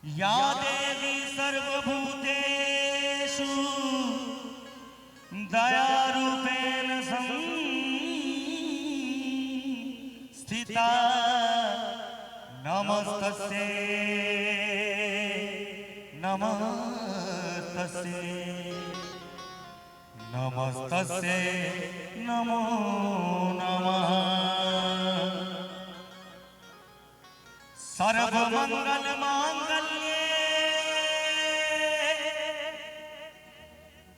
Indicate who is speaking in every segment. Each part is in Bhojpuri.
Speaker 1: या देवी सर्वभूतेषु दयारूपेण संस्थिता नमस्तस्यै नमस्तस्यै नमस्तस्यै नमो नमः। सर्वमंगल मांगल्ये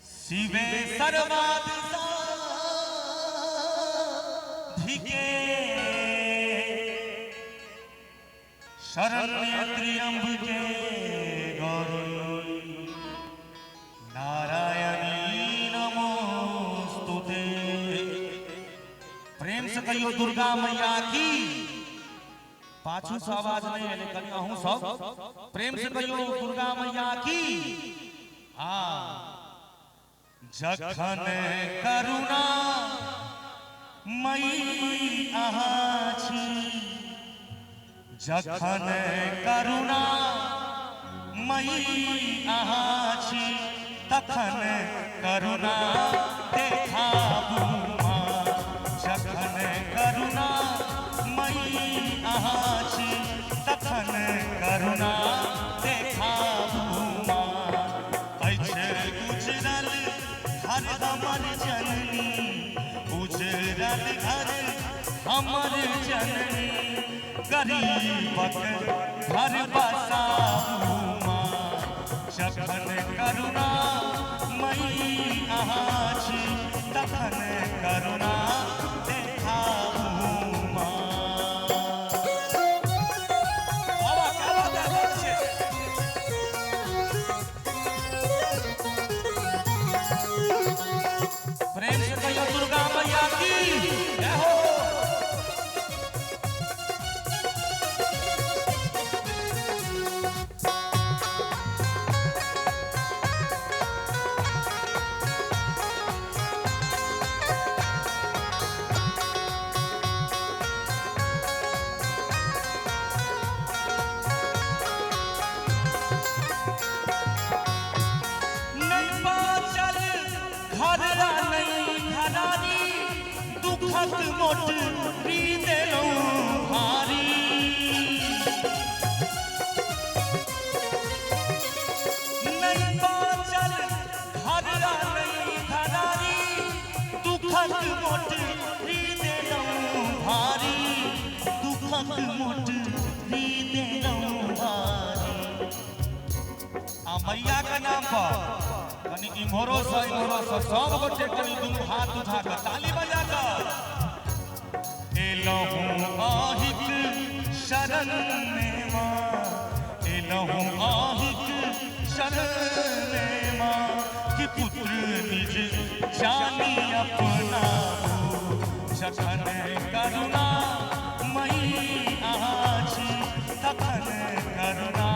Speaker 1: शिवे सर्वार्थ साधिके शरण्ये त्र्यंबके गौरी नारायणी नमोस्तुते। प्रेम से कहियो दुर्गा मैया की। पाछू से आवाज नहीं है लेकिन अहूँ सब प्रेम से कहियो दुर्गा मैया की। जखन करुणा मई अहाँ छी, जखन करुणा मई अहाँ छी, तखन करुणा देखाबू माँ। जखन करुणा मई अहाँ छी, तखन करुणा देखाबू माँ। अछि गुजरल घर हमर जननी, गुजरल घर हमर जननी, गरीबक घर बसाबू माँ। जखन करुणा मई अहाँ छी, तखन करुणा देखाबू माँ। प्रेम से कहियो दुर्गा मैया की जय हो। दुखक मोटरी देलौं भारी, नहीं बाचल घररा नहीं घरारी, दुखक मोटरी देलौं भारी, दुखक मोटरी देलौं भारी। मैया का नाम पर कनी इम्हरो से सब गोटे कनी दुनू हाथ उठा कर ताली बजा कर एलहूं आहिक शरण में माँ, एलहूं आहिक शरण में माँ। कि पुत्र निज जानी अपना, जखन करुणा मई अहाँ छी, तखन करुणा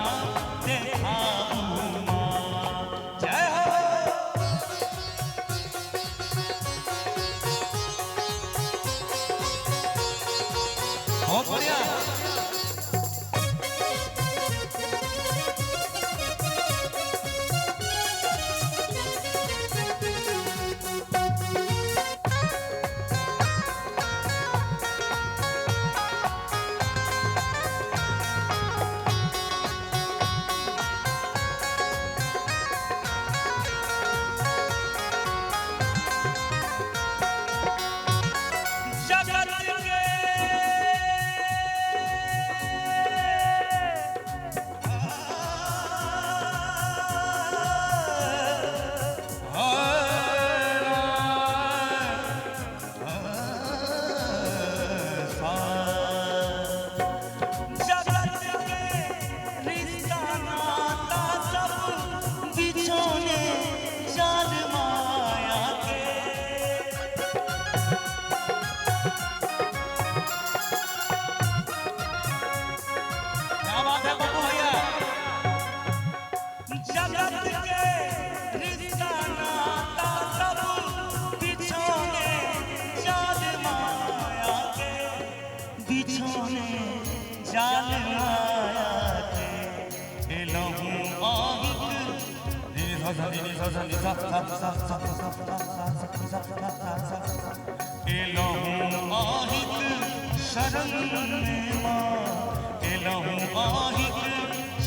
Speaker 1: देखाबू माँ। जय हो। बहुत बढ़िया।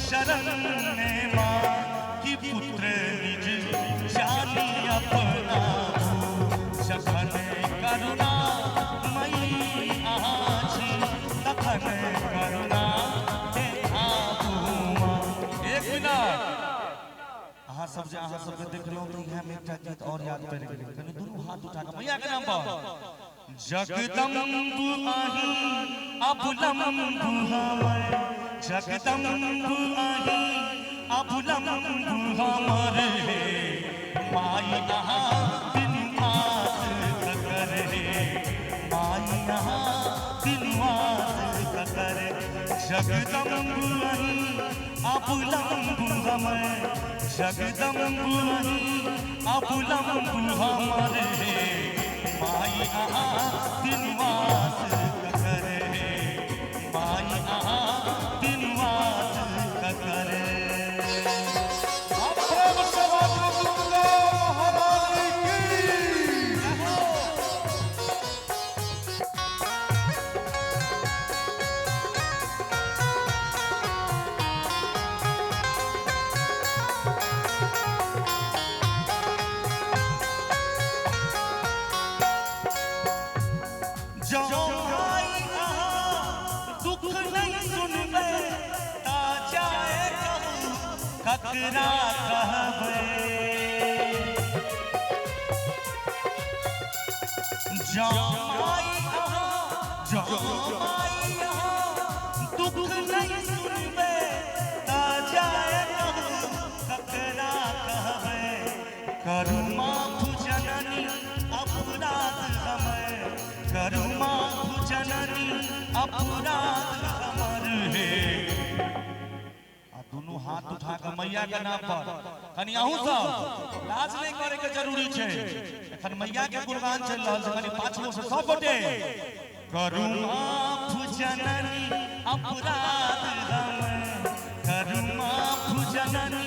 Speaker 1: शरण में माँ की पुत्र निज जानी अपना जखन करुणा मई आछी तखन करुणा देखा एक मिनट अहाँ सब जे अहाँ सब देखलहुँ तो यहाँ में एकटा गीत और याद पड़ि गेल कनी दुनू हाथ उठा के मैया के नाम पर जगदम्बु आही अबुलम्बु हमर जगदम्बु आही अबुलम्बु हमर हे माई अहाँ बिन आस ककर हे माई अहाँ बिन आस ककर जगदम्बु आही अबुलम्बु हमर जगदम्बु आही अबुलम्बु हमर हे माई अहाँ बिन आस ककर हे माई अहाँ बिन आस ककर ककरा कहबै जमाई अहाँ दुख नहीं सुनबै ता जाए ककरा कहबै करू माफ जननी अपराध हमर करू माफ जननी अपराध हमर हे दोनों हाथ उठा कर मैया के नाम पर कनी अहू सब लाज नहीं करे के जरूरी छे एखन मैया के गुणगान चल रहल छै कनी पाछू से सब गोटे करू माफ जननी अपराध हमर करू माफ जननी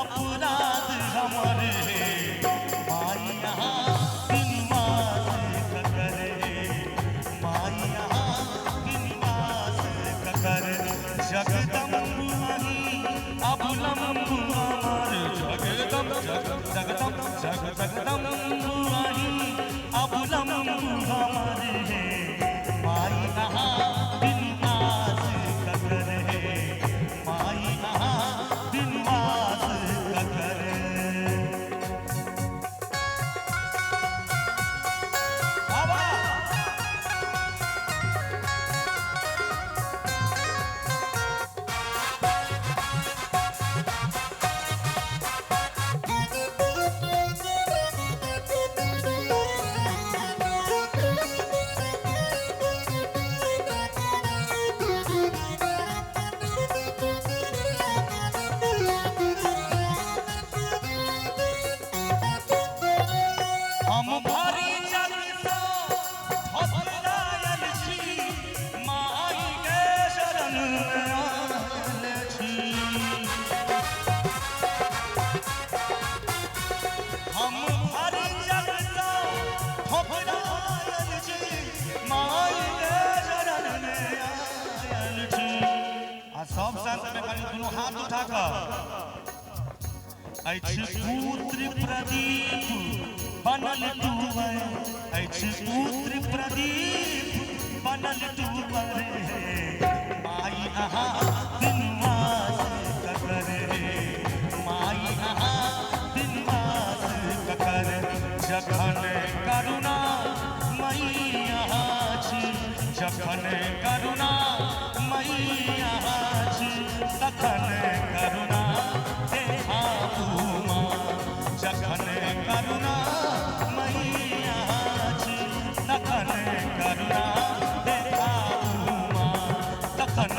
Speaker 1: अपराध हमर हे माई अहाँ बिन आस ककर हे माई अहाँ बिन आस ककर जगदम्बु अबुलम्बु हमर जगदम्बु आही अबुलम्बु हमर हे माई अहाँ बिन आस ककर हे माई अहाँ बिन आस ककर सब साथ में कनी दोनों हाथ उठा कर पुत्र प्रदीप बनल डूबे पुत्र प्रदीप बनल डूबे माई अहाँ बिन आस ककर हे माई अहाँ बिन आस ककर जखन करुणा मई अहाँ छी जखन करुणा मई अहाँ छी तखन करुणा देखा जखन करुणा मई अहाँ छी तखन करुणा देखा तखन